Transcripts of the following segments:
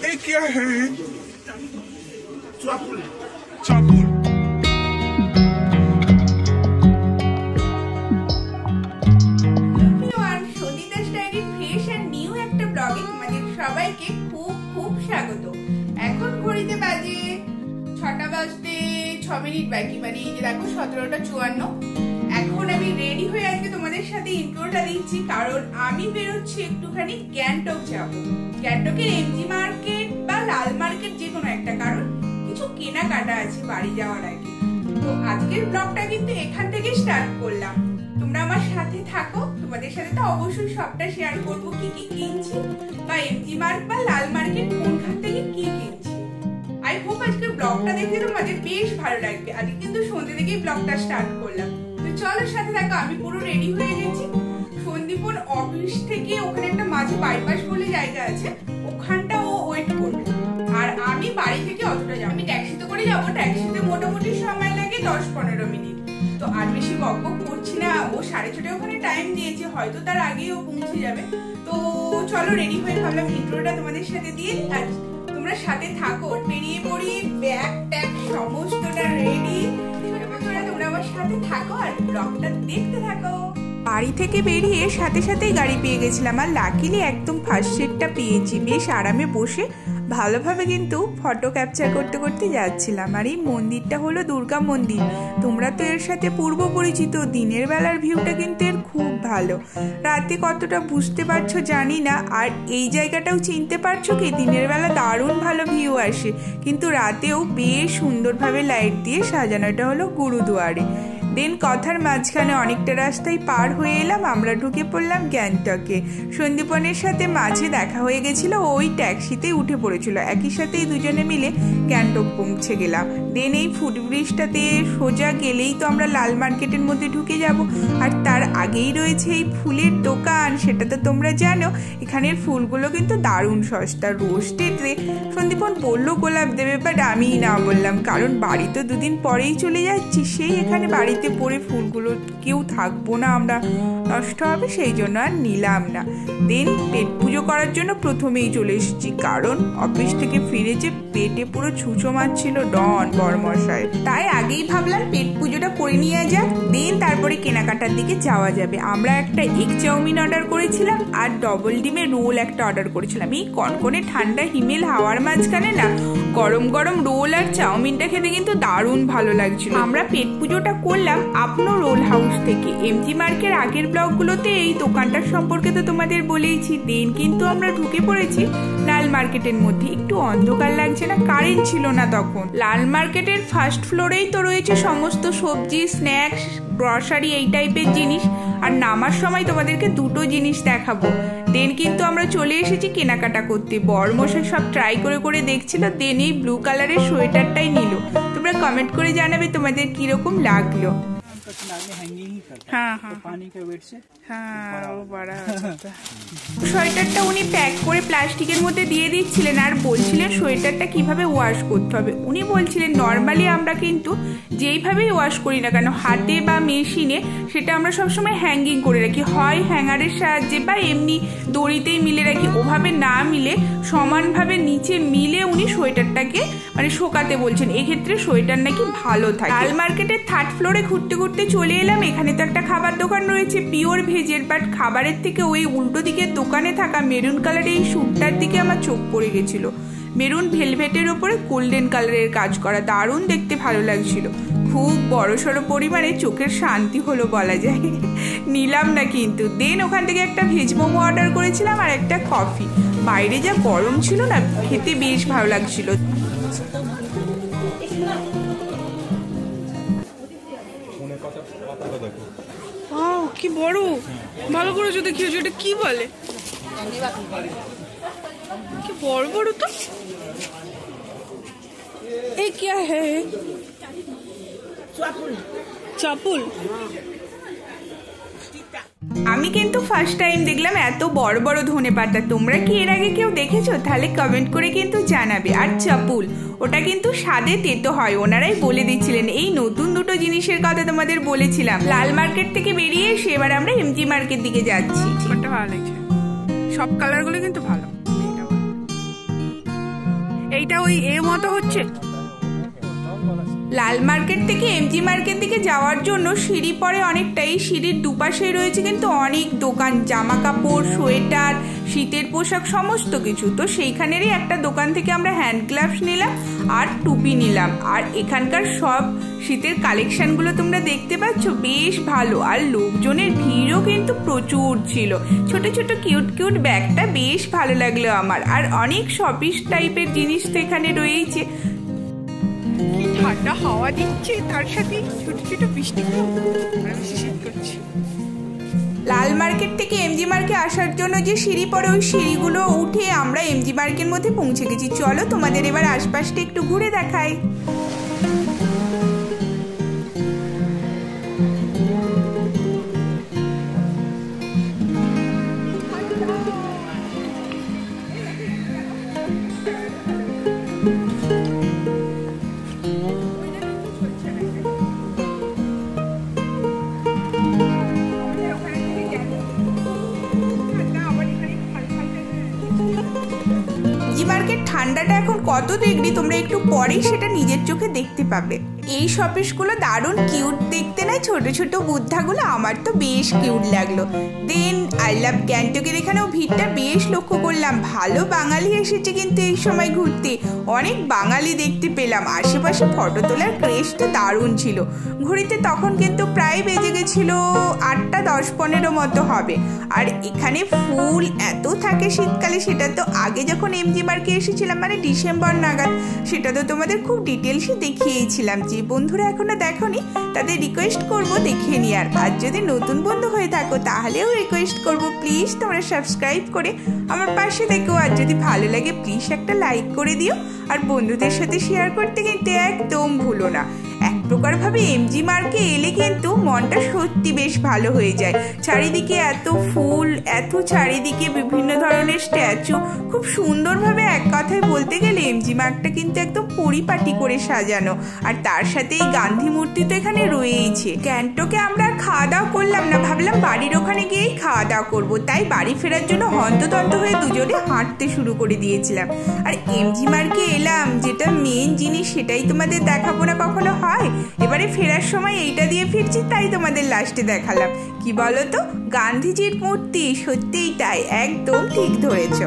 ये क्या है? चापुल। সবাইকে খুব খুব স্বাগত। এখন ঘড়িতে বাজে 6টা বাজতে 6 মিনিট বাকি, মানে এই যে দেখো 17:54। এখন আমি রেডি হয়ে আজকে তোমাদের সাথে ইন্ট্রোটা দিচ্ছি, কারণ আমি বেরোচ্ছি একটুখানি গ্যাংটক যাব। গ্যাংটকের এমজি মার্কেট বা লাল মার্কেট যে কোনো একটা, কারণ কিছু কেনাকাটা আছে বাড়ি যাওয়ার আগে। তো আজকের ব্লগটা কিন্তু এখান থেকে স্টার্ট করলাম, তোমরা আমার সাথে থাকো। তোমাদের সাথে তো অবশ্যই সবটা শেয়ার করবো, কি কি কিনছি বা এমজি মার্ক বা লাল মার্কেট কোনখান থেকে কি কিনছি। আই হোপ আজকের ব্লগটা দেখে তোমাদের বেশ ভালো লাগবে। আজকে কিন্তু সন্ধ্যে থেকেই ব্লগটা স্টার্ট করলাম, তো চলো সাথে থাকো। আমি পুরো রেডি হয়ে গেছি। সন্দীপন অফিস থেকে ওখানে একটা মাঝে বাইপাস বলে জায়গা আছে, ওখানটা ও ওয়েট করবে। আর আমি বাড়ি থেকে অতটা যাবো, আমি ট্যাক্সিতে করে যাবো। ট্যাক্সিতে মোটামুটি সময় লাগে 10-15 মিনিট। তো আর বেশি বকবক করছি না, ও 6:30 ওখানে টাইম দিয়েছে, হয়তো তার আগেই ও পৌঁছে যাবে। তো চলো রেডি হয়ে ভাবলাম ইন্ট্রোটা তোমাদের সাথে দিয়ে আর তোমরা সাথে থাকো। বেরিয়ে পড়ি, ব্যাগ ট্যাগ সমস্তটা রেডি। তোমরা আমার সাথে থাকো আর ব্লগটা দেখতে থাকো। বাড়ি থেকে বেরিয়ে সাথে সাথেই গাড়ি পেয়ে গেছিলাম, আর লাকিলি একদম ফার্স্ট সিটটা পেয়েছি। বেশ আরামে বসে ভালোভাবে কিন্তু ফটো ক্যাপচার করতে করতে যাচ্ছিলাম। আর এই মন্দিরটা হলো দুর্গা মন্দির। তোমরা তো এর সাথে পূর্ব পরিচিত। দিনের বেলার ভিউটা কিন্তু এর খুব ভালো, রাতে কতটা বুঝতে পারছো জানি না। আর এই জায়গাটাও চিনতে পারছো কি? দিনের বেলা দারুণ ভালো ভিউ আসে, কিন্তু রাতেও বেশ সুন্দরভাবে লাইট দিয়ে সাজানো। এটা হলো গুরুদুয়ারে। দেন কথার মাঝখানে অনেকটা রাস্তায় পার হয়ে এলাম, আমরা ঢুকে পড়লাম গ্যাংটকে। সন্দীপনের সাথে মাঝে দেখা হয়ে গেছিল, ওই ট্যাক্সিতেই উঠে পড়েছিল। একই সাথেই দুজনে মিলে গ্যাংটক পৌঁছে গেলাম। দেন এই ফুটব্রিজটাতে সোজা গেলেই তো আমরা লাল মার্কেটের মধ্যে ঢুকে যাব। আর তার আগেই রয়েছে এই ফুলের দোকান, সেটা তো তোমরা জানো। এখানের ফুলগুলো কিন্তু দারুণ সস্তা। রোস্টেডে সন্দীপন বললো গোলাপ দেবে, বাট আমি না বললাম, কারণ বাড়ি তো দুদিন পরেই চলে যাচ্ছি। সেই এখানে বাড়িতে পরে ফুলগুলো কেউ থাকবো না, আমরা নষ্ট হবে, সেই জন্য আর নিলাম না। দেন পেট পুজো করার জন্য প্রথমেই চলে এসেছি, কারণ অফিস থেকে ফিরেছে পেটে পুরো ছুঁচো মারছিল ডন বরমশাই। তাই আগেই ভাবলাম পেট পুজোটা করে নিয়ে যাক, দেন তারপরে কেনাকাটার দিকে যাওয়া যাবে। আমরা একটা এগ চাউমিন অর্ডার করেছিলাম আর ডবল ডিমের রোল একটা অর্ডার করেছিলাম। এই কনকনে ঠান্ডা হিমেল হাওয়ার মাঝখানে না গরম গরম রোল আর চাউমিনটা খেতে কিন্তু দারুণ ভালো লাগছিল। আমরা পেট পুজোটা করলাম আপনো রোল হাউস থেকে। এমজি মার্কের আগের ব্লগগুলোতে এই দোকানটার সম্পর্কে তো তোমাদের বলেইছি। দেন কিন্তু আমরা ঢুকে পড়েছি লাল মার্কেটের মধ্যে। একটু অন্ধকার লাগছে না? কারেন্ট ছিল না তখন। লাল মার্কেটের ফার্স্ট ফ্লোরেই তো রয়েছে সমস্ত সবজি, স্ন্যাক্স, গ্রসারি, এই টাইপের জিনিস। আর নামার সময় তোমাদেরকে দুটো জিনিস দেখাবো। দেন কিন্তু আমরা চলে এসেছি কেনাকাটা করতে। বরমশাই সব ট্রাই করে করে দেখছিল, দেন এই ব্লু কালারের সোয়েটারটাই নিল। তোমরা কমেন্ট করে জানাবে তোমাদের কিরকম লাগলো। সোয়েটারটা উনি প্যাক করে প্লাস্টিকের মধ্যে দিয়ে দিচ্ছিলেন আর বলছিলেন সোয়েটারটা কিভাবে ওয়াশ করতে হবে। উনি বলছিলেন নর্মালি আমরা কিন্তু যেইভাবেই ওয়াশ করি না কেন, হাতে বা মেশিনে, সেটা আমরা সবসময় হ্যাঙ্গিং করে রাখি, হয় হ্যাঙ্গারের সাহায্যে বা এমনি দড়িতেই মিলে রাখি। ওভাবে না মিলে সমানভাবে নিচে মিলে উনি সোয়েটারটাকে মানে শোকাতে বলছেন। এক্ষেত্রে সোয়েটার নাকি ভালো থাকে। লাল মার্কেটের 3rd ফ্লোরে ঘুরতে ঘুরতে চলে এলাম। এখানে তো একটা খাবার দোকান রয়েছে পিওর ভেজের, বাট খাবারের থেকে ওই উল্টো দিকের দোকানে থাকা মেরুন কালারের এই স্যুটটার দিকে আমার চোখ পড়ে গেছিল। মেরুন ভেলভেটের ওপরে গোল্ডেন কালারের কাজ করা, দারুণ দেখতে ভালো লাগছিল। খুব বড়সড় পরিমাণে চোখের শান্তি হলো বলা যায়। নিলাম না কিন্তু। দেন ওখান থেকে একটা ভেজ মোমো অর্ডার করেছিলাম আর একটা কফি। বাইরে যা গরম ছিল না, খেতে বেশ ভালো লাগছিল। কি বড়, ভালো করে যদি দেখিয়েছো, এটা কি বলে? কি বড় বড় তো। এ কি হে? চাপুল। আমি কিন্তু ফার্স্ট টাইম দেখলাম এত বড় বড় ধনেপাতা। তোমরা কি এর আগে কেউ দেখেছো? তাহলে কমেন্ট করে কিন্তু জানাবে। আর চাপুল, ওটা কিন্তু স্বাদে তেতো হয়, ওনারাই বলে দিচ্ছিলেন। এই নতুন দুটো জিনিসের কথা তোমাদের বলেছিলাম। লাল মার্কেট থেকে বেরিয়ে এসে এবার আমরা এমজি মার্কেট দিকে যাচ্ছি। ভালো লাগছে, সব কালারগুলো কিন্তু ভালো। লাল মার্কেট থেকে এমজি মার্কেট দিকে যাওয়ার জন্য সিঁড়ি পরে অনেকটাই, সিঁড়ির দুপাশেই রয়েছে কিন্তু অনেক দোকান, জামা কাপড়, সোয়েটার, শীতের পোশাক, সমস্ত কিছু। তো সেইখানেরই একটা দোকান থেকে আমরা হ্যান্ড গ্লাভস নিলাম আর টুপি নিলাম। আর এখানকার সব শীতের কালেকশনগুলো তোমরা দেখতে পাচ্ছ, বেশ ভালো। আর লোকজনের ভিড়ও কিন্তু প্রচুর ছিল। ছোট ছোট কিউট কিউট ব্যাগটা বেশ ভালো লাগলো আমার। আর অনেক শপিস টাইপের জিনিস তো এখানে রয়েছে। ঠান্ডা হাওয়া দিচ্ছে, তার সাথে ছোট ছোট বৃষ্টি করছে। লাল মার্কেট থেকে এমজি মার্কেট আসার জন্য যে সিঁড়ি পড়ে, ওই সিঁড়িগুলো উঠে আমরা এমজি মার্কেটের মধ্যে পৌঁছে গেছি। চলো তোমাদের এবার আশপাশটা একটু ঘুরে দেখাই। মার্কেট ঠান্ডাটা এখন কত ডিগ্রি তোমরা একটু পরেই সেটা নিজের চোখে দেখতে পাবে। এই শপিসগুলো দারুণ কিউট দেখতে না, ছোট ছোট বুদ্ধাগুলো আমার তো বেশ কিউট লাগলো। দেন আই লাভ গ্যাংটকের এখানেও ভিড়টা বেশ লক্ষ্য করলাম। ভালো বাঙালি এসেছে কিন্তু এই সময় ঘুরতে, অনেক বাঙালি দেখতে পেলাম। আশেপাশে ফটো তোলার ক্রেজ তো দারুণ ছিল। ঘুরিতে তখন কিন্তু প্রায় বেজে গেছিল 8টা 10-15 মতো হবে। আর এখানে ফুল এত থাকে শীতকালে, সেটা তো আগে যখন এমজি মার্কে এসেছিলাম মানে ডিসেম্বর নাগাদ, সেটা তো তোমাদের খুব ডিটেলসে দেখিয়েছিলাম। যে বন্ধুরা এখনো দেখোনি তাদের রিকোয়েস্ট করব দেখিয়ে নি। আর যদি নতুন বন্ধু হয়ে থাকো তাহলেও রিকোয়েস্ট করব প্লিজ তোমরা সাবস্ক্রাইব করে আমার পাশে দেখো। আর যদি ভালো লাগে প্লিজ একটা লাইক করে দিও। আর বন্ধুদের সাথে শেয়ার করতে কিন্তু একদম ভুলো না। এক প্রকার ভাবে এমজি মার্কে এলে কিন্তু মনটা সত্যি বেশ ভালো হয়ে যায়। চারিদিকে এত ফুল, এত চারিদিকে বিভিন্ন ধরনের স্ট্যাচু, খুব সুন্দরভাবে এক কথায় বলতে গেলে এমজি মার্কটা কিন্তু একদম পরিপাটি করে সাজানো। আর তার সাথে এই গান্ধী মূর্তি তো এখানে রয়েছে। গ্যাংটকে আমরা আর খাওয়া দাওয়া করলাম না, ভাবলাম বাড়ির ওখানে গিয়েই খাওয়া দাওয়া করবো। তাই বাড়ি ফেরার জন্য হন্তদন্ত হয়ে দুজনে হাঁটতে শুরু করে দিয়েছিলাম। আর এমজি মার্কে এলাম, যেটা মেন জিনিস সেটাই তোমাদের দেখাবো না কখনো হয়। এবারে ফেরার সময় এইটা দিয়ে ফিরছি, তাই তোমাদের লাস্টে দেখালাম। কি বলো তো, গান্ধীজির মূর্তি, সত্যিই তাই, একদম ঠিক ধরেছ।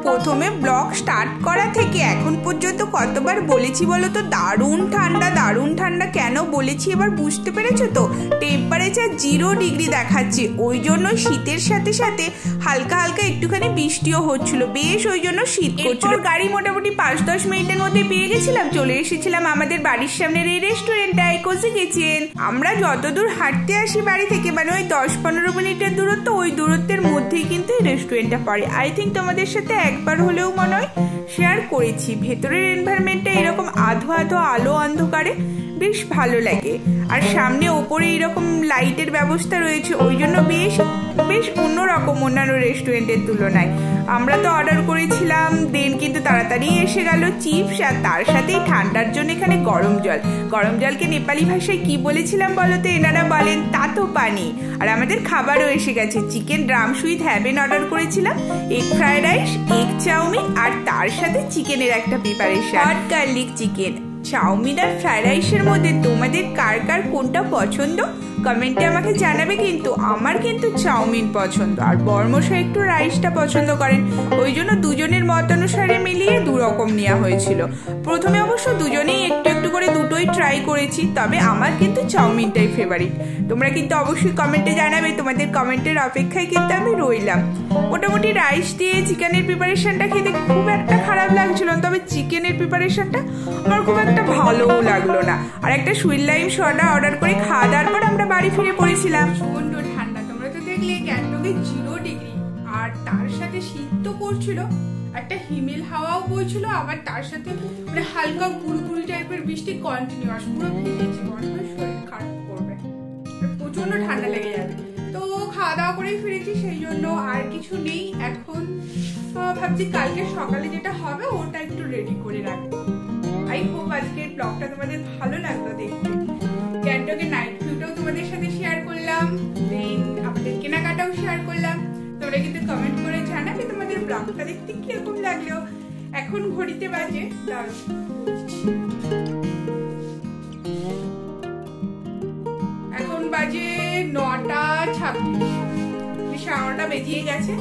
প্রথমে ব্লগ স্টার্ট করা থেকে এখন পর্যন্ত কতবার বলেছি বলো তো, দারুণ ঠান্ডা দারুণ ঠান্ডা। কেন বলেছি এবার বুঝতে পেরেছো তো? টেম্পারেচার 0 ডিগ্রি দেখাচ্ছে, ওই জন্য শীতের সাথে সাথে হালকা হালকা একটুখানি বৃষ্টিও হচ্ছিল, বেশ ওই জন্য শীত করছিল। গাড়ি মোটামুটি 5-10 মিনিটের মধ্যে পেয়ে গেছিলাম, চলে এসেছিলাম আমাদের বাড়ির সামনের এই রেস্টুরেন্টটায়, কোজি কিচেন। আমরা যতদূর হাঁটতে আসি বাড়ি থেকে, মানে ওই 10-15 মিনিটের দূরত্ব, ওই দূরত্বের মধ্যেই কিন্তু এই রেস্টুরেন্টটা পড়ে। আই থিঙ্ক তোমাদের সাথে একবার হলেও মনে হয় শেয়ার করেছি। ভেতরের এনভায়রনমেন্টটা এরকম আধো আধো আলো অন্ধকারে বেশ ভালো লাগে। আর সামনে ওপরে এরকম লাইটের ব্যবস্থা রয়েছে, ওই জন্য বেশ বেশ অন্যরকম অন্যান্য রেস্টুরেন্টের তুলনায়। আমরা তো অর্ডার করেছিলাম, দেন কিন্তু তাড়াতাড়ি এসে গেল চিপস, আর তার সাথেই ঠান্ডার জন্য এখানে গরম জল। গরম জলকে নেপালি ভাষায় কি বলেছিলাম বলো তো? এনারা বলেন তাতো পানি। আর আমাদের খাবারও এসে গেছে, chicken drum sweet heaven order করেছিলাম, egg fried rice, egg chow mein, আর তার সাথে চিকেনের একটা preparation, hot garlic chicken. Chow mein আর ফ্রাইড রাইসের মধ্যে তোমাদের কার কার কোনটা পছন্দ কমেন্টে আমাকে জানাবে। কিন্তু আমার কিন্তু চাউমিন পছন্দ, আর বর্মশা একটু রাইসটা পছন্দ করেন, ওই জন্য দুজনের মত অনুসারে মিলিয়ে 2 রকম নেওয়া হয়েছিল। প্রথমে অবশ্য দুজনেই একটু একটু করে দুটোই ট্রাই করেছি, তবে আমার কিন্তু চাউমিনটাই ফেভারিট। তোমরা কিন্তু অবশ্যই কমেন্টে জানাবে, তোমাদের কমেন্টের অপেক্ষায় কিন্তু আমি রইলাম। মোটামুটি রাইস দিয়ে চিকেনের প্রিপারেশনটা খেতে খুব একটা খারাপ লাগছিল, তবে চিকেনের প্রিপারেশনটা আমার খুব একটা ভালোও লাগলো না। আর একটা সুইট লাইম সোডা অর্ডার করে খাওয়া দাওয়ার পর আমরা বাড়ি ফিরে পড়েছিলাম। প্রচন্ড ঠান্ডা, তোমরা তো দেখলে গ্যাংটকে 0 ডিগ্রি, আর তার সাথে শীত তো করছিল, একটা হিমেল হাওয়াও বইছিল, আবার তার সাথে মানে হালকা গুড়গুড়ি টাইপের বৃষ্টি কন্টিনিউয়াস। পুরো ভিজেছি, মনে হয় শরীর খারাপ করবে, প্রচন্ড ঠান্ডা লেগে যাবে। তো খাওয়া দাওয়া করেই ফিরেছি, সেই জন্য আর কিছু নেই। এখন ভাবছি কালকে সকালে যেটা হবে ওটা একটু রেডি করে রাখবো। আই হোপ আজকের ব্লগটা তোমাদের ভালো লাগলো দেখতে। গ্যাংটকের নাইট ভিউটাও তোমাদের সাথে শেয়ার করলাম, দেন আমাদের কেনাকাটাও শেয়ার করলাম। তোমরা কিন্তু কমেন্ট করে জানাবে তোমাদের ব্লগটা দেখতে কিরকম লাগলো। এখন ঘড়িতে বাজে এখন বাজে 9:26, 9:30 বেজিয়ে গেছে।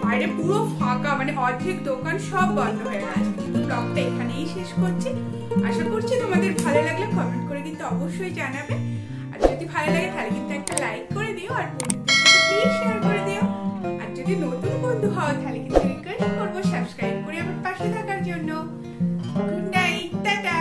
বাইরে পুরো ফাঁকা, মানে অর্ধেক দোকান সব বন্ধ হয়ে গেছে। ব্লগটা এখানেই শেষ করছি। আশা করছি তোমাদের ভালো লাগলে কমেন্ট করে কিন্তু অবশ্যই জানাবে। আর যদি ভালো লাগে তাহলে কিন্তু একটা লাইক করে দিও, আর বন্ধুদের সাথে প্লিজ শেয়ার করে দিও। আর যদি নতুন বন্ধু হও তাহলে কিন্তু রিকোয়েস্ট করবো সাবস্ক্রাইব করে আমার পাশে থাকার জন্য। Good night, tata.